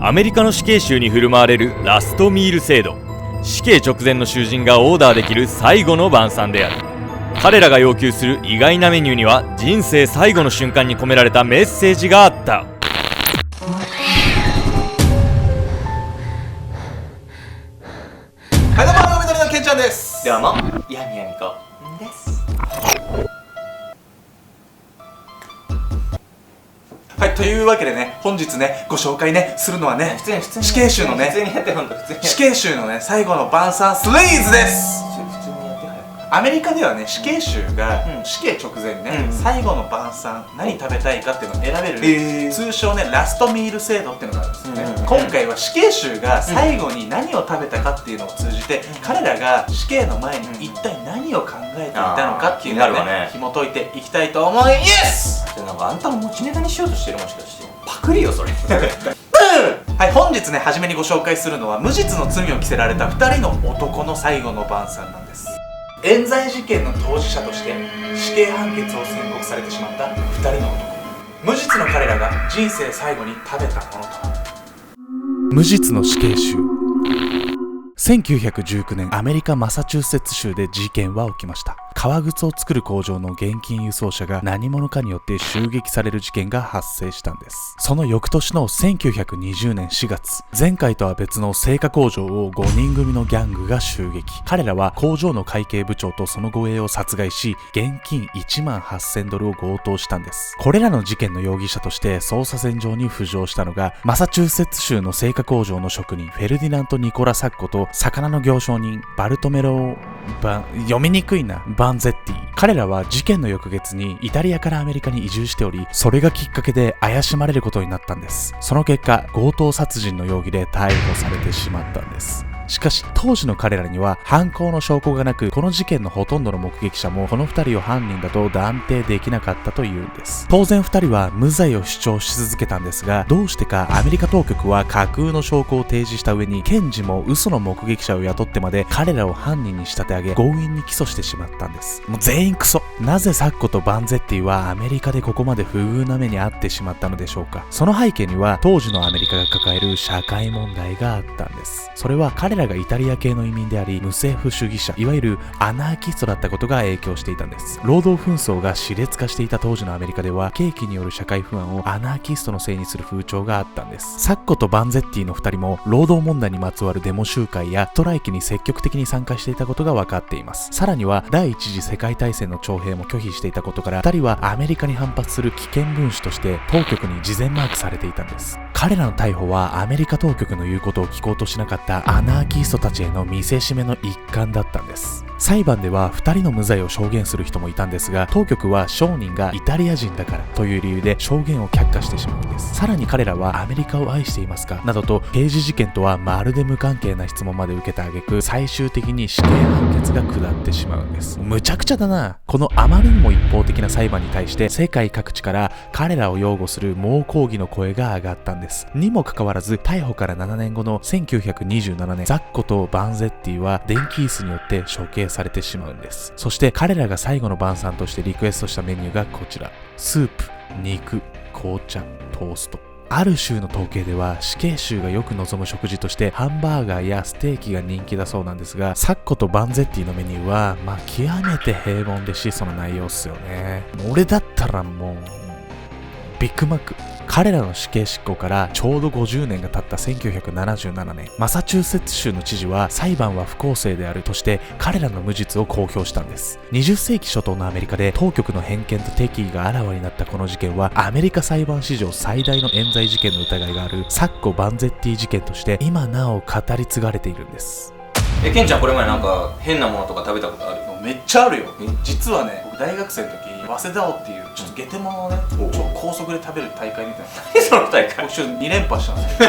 アメリカの死刑囚に振る舞われるラストミール制度。死刑直前の囚人がオーダーできる最後の晩餐である。彼らが要求する意外なメニューには人生最後の瞬間に込められたメッセージがあった。はい、どうも緑のけんちゃんです。どうもやみやみこです。はい、というわけでね、本日ねご紹介ねするのはね、普通に死刑囚のね、普通にやってほんと普通に死刑囚のね最後の晩餐シリーズです。普通にやって早く。アメリカではね、死刑囚がうん死刑直前にね、うん最後の晩餐何食べたいかっていうのを選べる、通称ねラストミール制度っていうのがあるんですよね。うん今回は死刑囚が最後に何を食べたかっていうのを通じて、彼らが死刑の前に一体何を考えていたのかっていうのを気になるわね紐解いていきたいと思います。それなんかあんたも持ちネタにしようとしてる、もしかしてパクリよそれはい、本日ね初めにご紹介するのは無実の罪を着せられた2人の男の最後の晩餐なんです。冤罪事件の当事者として死刑判決を宣告されてしまった2人の男、無実の彼らが人生最後に食べたものとは。無実の死刑囚。1919年、アメリカマサチューセッツ州で事件は起きました。革靴を作る工場の現金輸送車が何者かによって襲撃される事件が発生したんです。その翌年の1920年4月、前回とは別の製菓工場を5人組のギャングが襲撃。彼らは工場の会計部長とその護衛を殺害し、現金$18,000を強盗したんです。これらの事件の容疑者として捜査線上に浮上したのが、マサチューセッツ州の製菓工場の職人フェルディナント・ニコラ・サッコと魚の行商人バルトメロ読みにくいなバンゼッティ。彼らは事件の翌月にイタリアからアメリカに移住しており、それがきっかけで怪しまれることになったんです。その結果、強盗殺人の容疑で逮捕されてしまったんです。しかし当時の彼らには犯行の証拠がなく、この事件のほとんどの目撃者もこの2人を犯人だと断定できなかったというんです。当然2人は無罪を主張し続けたんですが、どうしてかアメリカ当局は架空の証拠を提示した上に、検事も嘘の目撃者を雇ってまで彼らを犯人に仕立て上げ、強引に起訴してしまったんです。もう全員クソ。なぜサッコとバンゼッティはアメリカでここまで不遇な目に遭ってしまったのでしょうか。その背景には当時のアメリカが抱える社会問題があったんです。それは彼らがイタリア系の移民であり、無政府主義者、いわゆるアナーキストだったことが影響していたんです。労働紛争が熾烈化していた当時のアメリカでは、景気による社会不安をアナーキストのせいにする風潮があったんです。サッコとバンゼッティの2人も労働問題にまつわるデモ集会やストライキに積極的に参加していたことが分かっています。さらには第一次世界大戦の徴兵も拒否していたことから、2人はアメリカに反発する危険分子として当局に事前マークされていたんです。彼らの逮捕はアメリカ当局の言うことを聞こうとしなかったアナーキストたちへの見せしめの一環だったんです。裁判では2人の無罪を証言する人もいたんですが、当局は証人がイタリア人だからという理由で証言を却下してしまうんです。さらに彼らはアメリカを愛していますかなどと刑事事件とはまるで無関係な質問まで受けた挙句、最終的に死刑判決が下ってしまうんです。むちゃくちゃだな。このあまりにも一方的な裁判に対して世界各地から彼らを擁護する猛抗議の声が上がったんです。にもかかわらず、逮捕から7年後の1927年、ザッコとバンゼッティは電気椅子によって処刑されてしまうんです。そして彼らが最後の晩餐としてリクエストしたメニューがこちら。スープ、肉、紅茶、トースト。ある州の統計では死刑囚がよく望む食事としてハンバーガーやステーキが人気だそうなんですが、サッコとバンゼッティのメニューは極めて平凡で質素な内容っすよね。俺だったらもうビッグマック。彼らの死刑執行からちょうど50年が経った1977年、マサチューセッツ州の知事は裁判は不公正であるとして彼らの無実を公表したんです。20世紀初頭のアメリカで当局の偏見と敵意があらわになったこの事件は、アメリカ裁判史上最大の冤罪事件の疑いがあるサッコ・バンゼッティ事件として今なお語り継がれているんです。ケンちゃんこれまでなんか変なものとか食べたことある？めっちゃあるよ。実はね、僕大学生の時早稲田王っていうちょっとゲテモノをね、高速で食べる大会みたいな。何その大会？僕ちょっと2連覇したんですよ。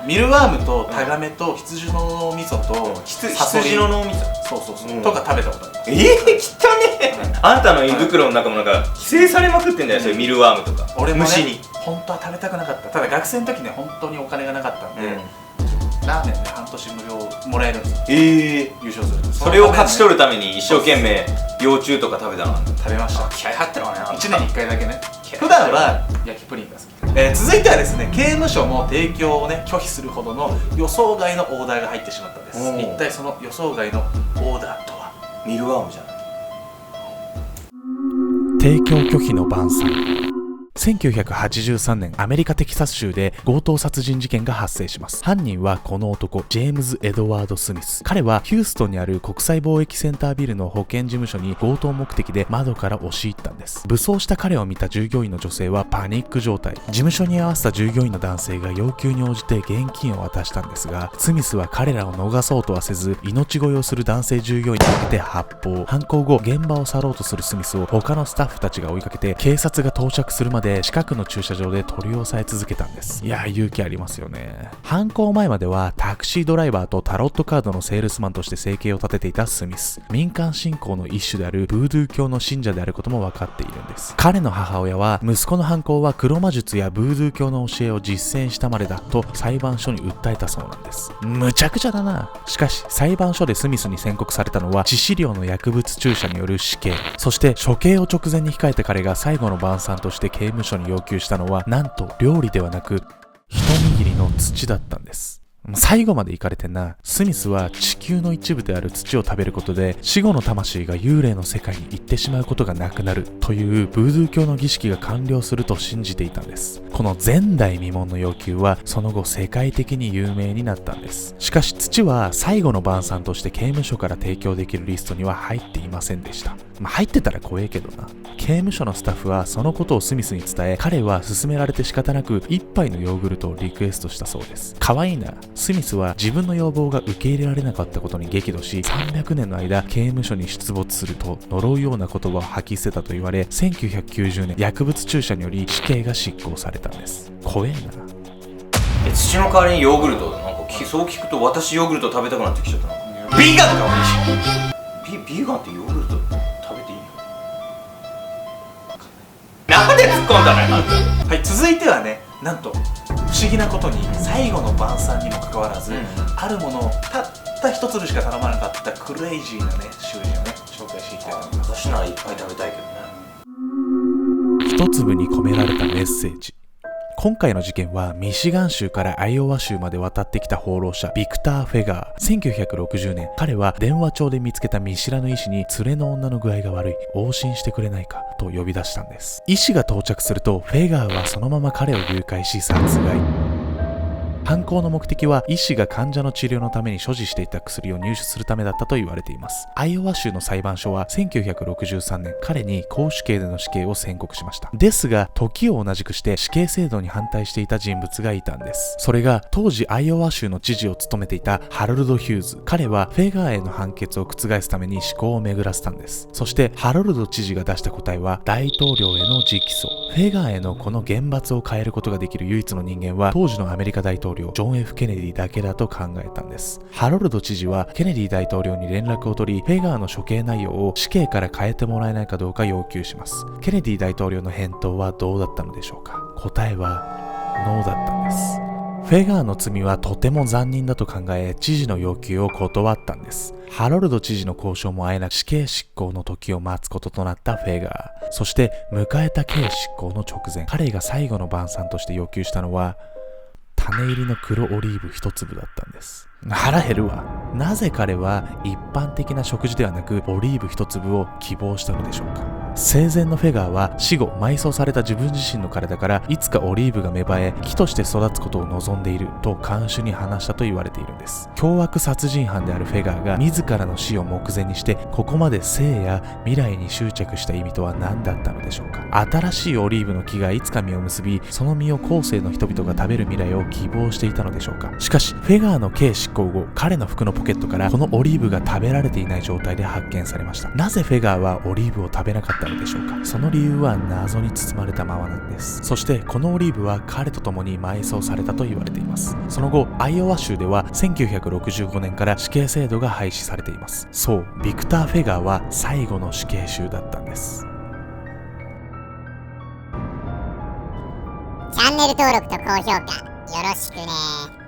ミルワームとタガメと羊の脳みそと羊の脳みそ、そうとか食べたことある。汚ね。あんたの胃袋の中もなんか寄生されまくってんだよ、そういうミルワームとか。俺もね、虫に本当は食べたくなかった。ただ学生の時ね、本当にお金がなかったんで、ラーメンで半年無料もらえるんですよ。優勝する。それを勝ち取るために一生懸命幼虫とか食べたの？食べました。気合入ってるわね。1年に1回だけね。普段は焼きプリンが好き。続いてはですね、刑務所も提供をね拒否するほどの予想外のオーダーが入ってしまったんです。一体その予想外のオーダーとは。ミルワームじゃない。提供拒否の晩餐。1983年、アメリカテキサス州で強盗殺人事件が発生します。犯人はこの男、ジェームズ・エドワード・スミス。彼はヒューストンにある国際貿易センタービルの保健事務所に強盗目的で窓から押し入ったんです。武装した彼を見た従業員の女性はパニック状態。事務所に合わせた従業員の男性が要求に応じて現金を渡したんですが、スミスは彼らを逃そうとはせず、命乞いをする男性従業員に向けて発砲。犯行後、現場を去ろうとするスミスを他のスタッフたちが追いかけて、警察が到着するまで近くの駐車場で取り押さえ続けたんです。いやー、勇気ありますよね。犯行前まではタクシードライバーとタロットカードのセールスマンとして生計を立てていたスミス。民間信仰の一種であるブードゥー教の信者であることも分かっているんです。彼の母親は、息子の犯行は黒魔術やブードゥー教の教えを実践したまでだと裁判所に訴えたそうなんです。むちゃくちゃだな。しかし裁判所でスミスに宣告されたのは致死量の薬物注射による死刑。そして処刑を直前に控えた彼が最後の晩餐として刑務所に要求したのは、なんと料理ではなく一握りの土だったんです。最後までいかれてんな。スミスは地球の一部である土を食べることで死後の魂が幽霊の世界に行ってしまうことがなくなるというブードゥー教の儀式が完了すると信じていたんです。この前代未聞の要求はその後世界的に有名になったんです。しかし土は最後の晩餐として刑務所から提供できるリストには入っていませんでした。入ってたら怖えけどな。刑務所のスタッフはそのことをスミスに伝え、彼は勧められて仕方なく一杯のヨーグルトをリクエストしたそうです。可愛いな。スミスは自分の要望が受け入れられなかったことに激怒し、300年の間刑務所に出没すると呪うような言葉を吐き捨てたと言われ、1990年薬物注射により死刑が執行されたんです。怖えな。土の代わりにヨーグルト、なんかそう聞くと私ヨーグルト食べたくなってきちゃったな。ビーガンかもいいし。ビーガンってヨーグルト食べていいの？なんで突っ込んだのよ。はい、続いてはね、なんと不思議なことに最後の晩餐にもかかわらず、あるものをたった一粒しか頼まなかったクレイジーなね囚人をね紹介していきたいと思います。私ならいっぱい食べたいけどね。一粒に込められたメッセージ。今回の事件はミシガン州からアイオワ州まで渡ってきた放浪者ビクター・フェガー。1960年、彼は電話帳で見つけた見知らぬ医師に連れの女の具合が悪い、往診してくれないかと呼び出したんです。医師が到着するとフェガーはそのまま彼を誘拐し殺害。犯行の目的は医師が患者の治療のために所持していた薬を入手するためだったと言われています。アイオワ州の裁判所は1963年、彼に公主刑での死刑を宣告しました。ですが、時を同じくして死刑制度に反対していた人物がいたんです。それが当時アイオワ州の知事を務めていたハロルド・ヒューズ。彼はフェガーへの判決を覆すために思考を巡らせたんです。そしてハロルド知事が出した答えは大統領への直訴。フェガーへのこの厳罰を変えることができる唯一の人間は当時のアメリカ大統領ジョン・ F ・ケネディだけだと考えたんです。ハロルド知事はケネディ大統領に連絡を取り、フェガーの処刑内容を死刑から変えてもらえないかどうか要求します。ケネディ大統領の返答はどうだったのでしょうか。答えはノーだったんです。フェガーの罪はとても残忍だと考え、知事の要求を断ったんです。ハロルド知事の交渉もあえなく死刑執行の時を待つこととなったフェガー。そして迎えた刑執行の直前、彼が最後の晩餐として要求したのは種入りの黒オリーブ一粒だったんです。腹減るわ。なぜ彼は一般的な食事ではなくオリーブ一粒を希望したのでしょうか。生前のフェガーは死後埋葬された自分自身の体からいつかオリーブが芽生え木として育つことを望んでいると看守に話したと言われているんです。凶悪殺人犯であるフェガーが自らの死を目前にしてここまで生や未来に執着した意味とは何だったのでしょうか。新しいオリーブの木がいつか実を結び、その実を後世の人々が食べる未来を希望していたのでしょうか。しかしフェガーの刑執行後、彼の服のポケットからこのオリーブが食べられていない状態で発見されました。なぜフェガーはオリーブを食べなかったのでしょうか。その理由は謎に包まれたままなんです。そしてこのオリーブは彼と共に埋葬されたと言われています。その後アイオワ州では1965年から死刑制度が廃止されています。そう、ビクター・フェガーは最後の死刑囚だったんです。チャンネル登録と高評価よろしくね。